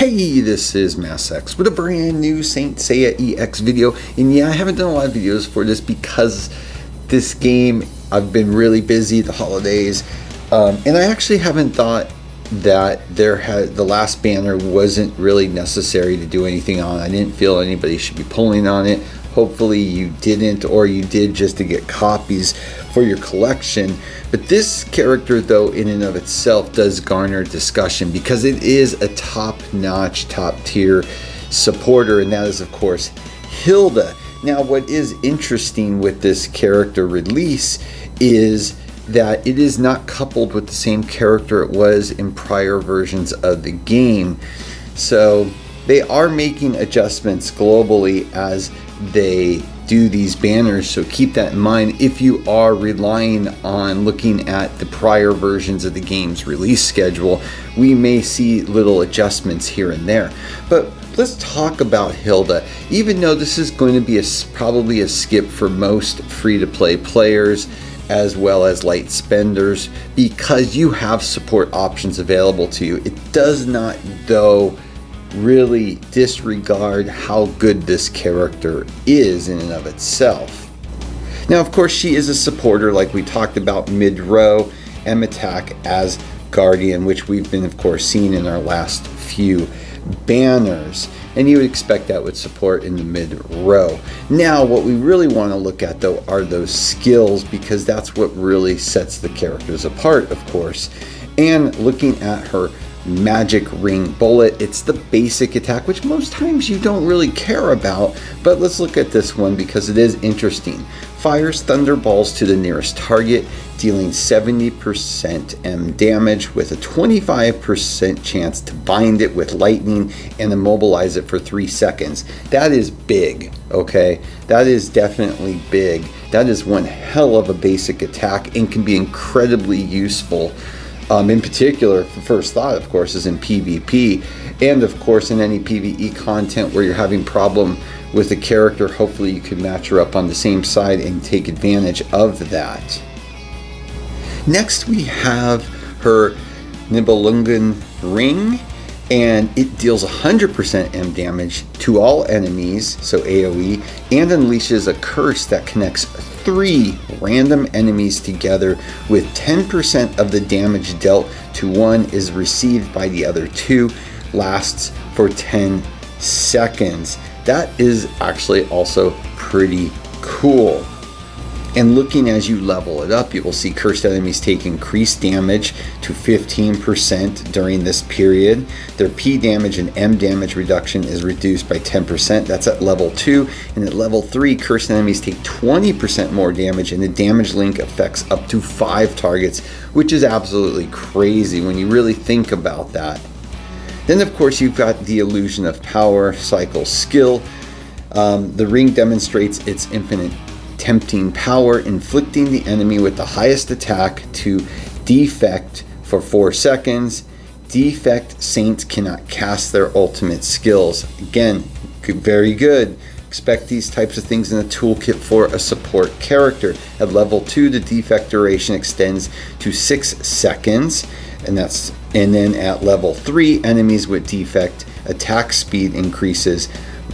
Hey, this is Macaw with a brand new Saint Seiya EX video. And yeah, I haven't done a lot of videos for this because this game, I've been really busy the holidays. And I actually haven't thought that the last banner wasn't really necessary to do anything on. I didn't feel anybody should be pulling on it. Hopefully you didn't, or you did just to get copies for your collection. But this character, though, in and of itself does garner discussion because it is a top-notch, top-tier supporter, and that is, of course, Hilda. Now, what is interesting with this character release is that it is not coupled with the same character it was in prior versions of the game. So they are making adjustments globally as they do these banners, so keep that in mind if you are relying on looking at the prior versions of the game's release schedule. We may see little adjustments here and there, but let's talk about Hilda. Even though this is going to be probably a skip for most free-to-play players as well as light spenders, because you have support options available to you, it does not, though, really disregard how good this character is in and of itself. Now, of course, she is a supporter, like we talked about, mid-row, and attack as Guardian, which we've been, of course, seeing in our last few banners, and you would expect that with support in the mid-row. Now, what we really want to look at, though, are those skills, because that's what really sets the characters apart, of course. And looking at her magic ring bullet, it's the basic attack, which most times you don't really care about, but let's look at this one because it is interesting. Fires thunderballs to the nearest target, dealing 70% M damage with a 25% chance to bind it with lightning and immobilize it for 3 seconds. That is big, okay? That is definitely big. That is one hell of a basic attack and can be incredibly useful. In particular, the first thought, of course, is in PvP, and of course in any PvE content where you're having problem with a character. Hopefully you can match her up on the same side and take advantage of that. Next we have her Nibelungen Ring, and it deals 100% M damage to all enemies, so AoE, and unleashes a curse that connects 3 random enemies together, with 10% of the damage dealt to one is received by the other 2, lasts for 10 seconds. That is actually also pretty cool. And looking as you level it up, you will see cursed enemies take increased damage to 15% during this period. Their P damage and M damage reduction is reduced by 10%. That's at level 2. And at level 3, cursed enemies take 20% more damage, and the damage link affects up to 5 targets, which is absolutely crazy when you really think about that. Then, of course, you've got the Illusion of Power cycle skill. The ring demonstrates its infinite tempting power, inflicting the enemy with the highest attack to defect for 4 seconds. Defect saints cannot cast their ultimate skills. Again, very good. Expect these types of things in a toolkit for a support character. At level 2, the defect duration extends to 6 seconds, and then at level 3, enemies with defect attack speed increases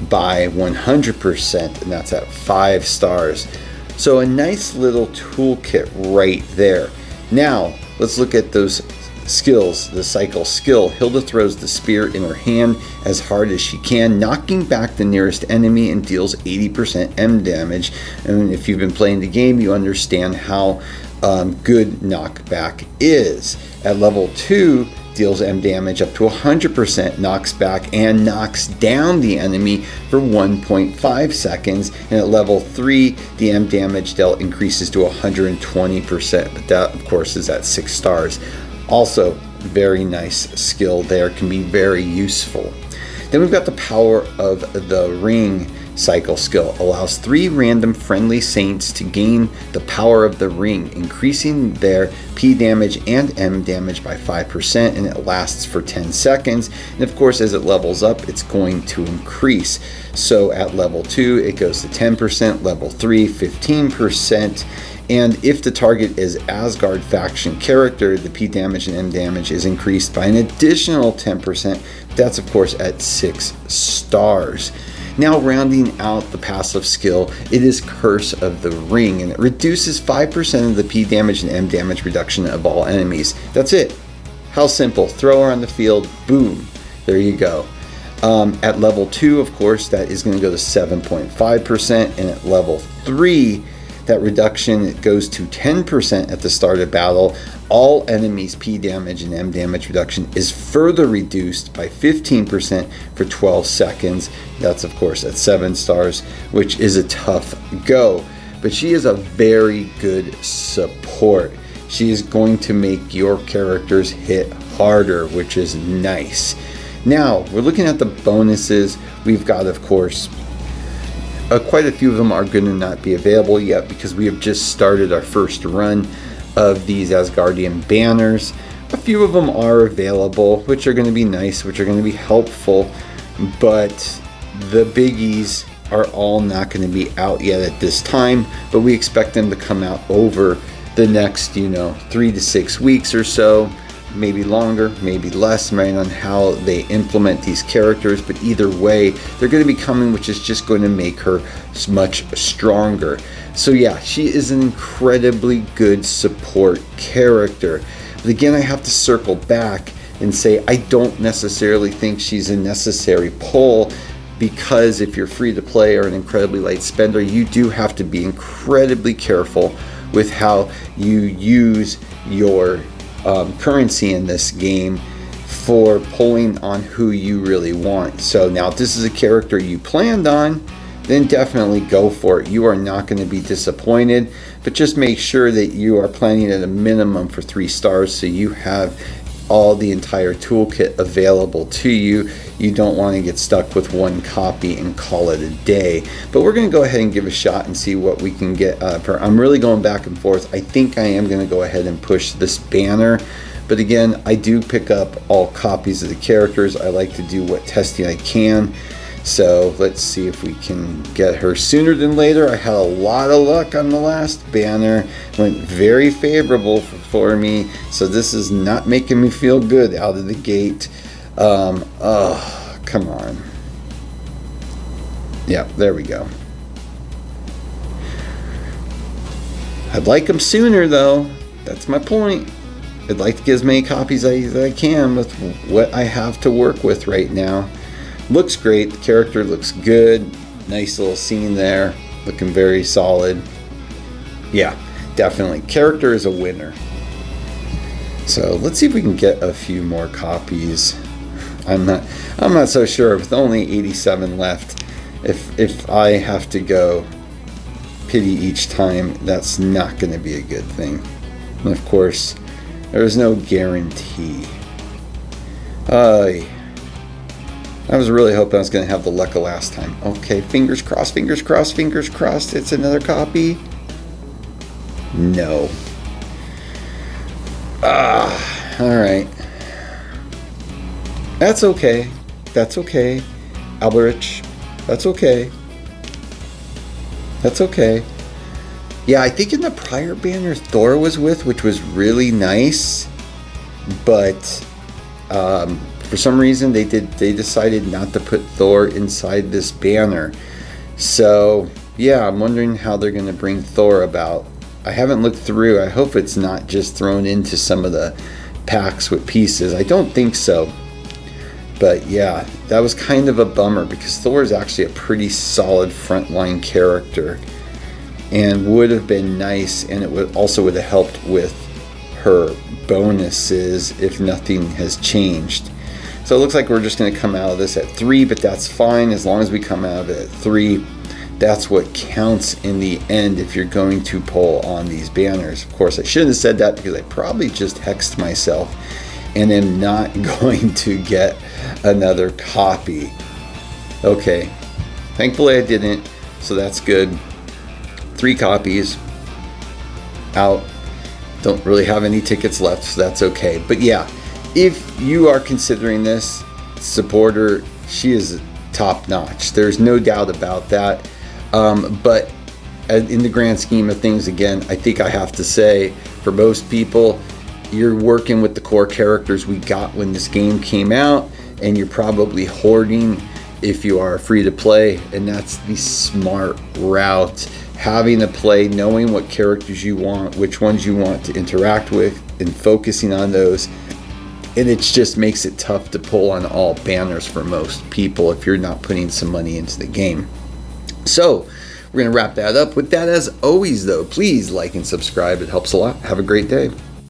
by 100%, and that's at 5 stars. So a nice little toolkit right there. Now let's look at those skills. The cycle skill: Hilda throws the spear in her hand as hard as she can, knocking back the nearest enemy, and deals 80% M damage. And if you've been playing the game, you understand how good knockback is. At level 2, deals M damage up to 100%, knocks back and knocks down the enemy for 1.5 seconds. And at level 3, the M damage dealt increases to 120%, but that, of course, is at 6 stars. Also, very nice skill there, can be very useful. Then we've got the Power of the Ring cycle skill. Allows 3 random friendly saints to gain the power of the ring, increasing their P damage and M damage by 5%, and it lasts for 10 seconds. And of course, as it levels up, it's going to increase. So at level 2, it goes to 10%, level 3, 15%, And if the target is Asgard faction character, the P damage and M damage is increased by an additional 10%. That's of course at 6 stars. Now rounding out the passive skill, it is Curse of the Ring, and it reduces 5% of the P damage and M damage reduction of all enemies. That's it. How simple. Throw her on the field, boom, there you go. At level 2, of course, that is going to go to 7.5%, and at level 3, that reduction goes to 10% at the start of battle. All enemies' P damage and M damage reduction is further reduced by 15% for 12 seconds. That's of course at 7 stars, which is a tough go. But she is a very good support. She is going to make your characters hit harder, which is nice. Now, we're looking at the bonuses. We've got, of course, quite a few of them are going to not be available yet because we have just started our first run of these Asgardian banners. A few of them are available, which are going to be nice, which are going to be helpful, but the biggies are all not going to be out yet at this time, but we expect them to come out over the next, 3 to 6 weeks or so. Maybe longer, maybe less, depending on how they implement these characters, but either way, they're going to be coming, which is just going to make her much stronger. So yeah, she is an incredibly good support character. But again, I have to circle back and say I don't necessarily think she's a necessary pull, because if you're free to play or an incredibly light spender, you do have to be incredibly careful with how you use your currency in this game for pulling on who you really want. So now if this is a character you planned on, then definitely go for it. You are not going to be disappointed, but just make sure that you are planning at a minimum for 3 stars so you have all the entire toolkit available to you. You don't want to get stuck with one copy and call it a day. But we're going to go ahead and give a shot and see what we can get per. I'm really going back and forth. I think I am going to go ahead and push this banner. But again, I do pick up all copies of the characters. I like to do what testing I can. So let's see if we can get her sooner than later. I had a lot of luck on the last banner. Went very favorable for me. So this is not making me feel good out of the gate. Oh, come on. Yeah, there we go. I'd like them sooner though. That's my point. I'd like to get as many copies as I can with what I have to work with right now. Looks great. The character looks good. Nice little scene there. Looking very solid. Yeah, definitely. Character is a winner. So let's see if we can get a few more copies. I'm not so sure. With only 87 left, if I have to go pity each time, that's not going to be a good thing. And of course, there's no guarantee. I was really hoping I was going to have the luck of last time. Okay, fingers crossed, fingers crossed, fingers crossed. It's another copy. No. Alright. That's okay. That's okay. Alberich. That's okay. That's okay. Yeah, I think in the prior banner Thor was with, which was really nice. But for some reason they decided not to put Thor inside this banner. So yeah, I'm wondering how they're going to bring Thor about. I haven't looked through. I hope it's not just thrown into some of the packs with pieces. I don't think so. But yeah, that was kind of a bummer because Thor is actually a pretty solid frontline character and would have been nice, and it would have helped with her bonuses if nothing has changed. So it looks like we're just going to come out of this at 3, but that's fine as long as we come out of it at 3. That's what counts in the end if you're going to pull on these banners. Of course, I shouldn't have said that because I probably just hexed myself and am not going to get another copy. Okay, thankfully I didn't, so that's good. 3 copies out. Don't really have any tickets left, so that's okay. But yeah, if you are considering this, support her. She is top notch. There's no doubt about that. But in the grand scheme of things, again, I think I have to say, for most people, you're working with the core characters we got when this game came out, and you're probably hoarding if you are free to play, and that's the smart route. Having a play, knowing what characters you want, which ones you want to interact with, and focusing on those. And it just makes it tough to pull on all banners for most people if you're not putting some money into the game. So we're going to wrap that up. With that, as always, though, please like and subscribe. It helps a lot. Have a great day.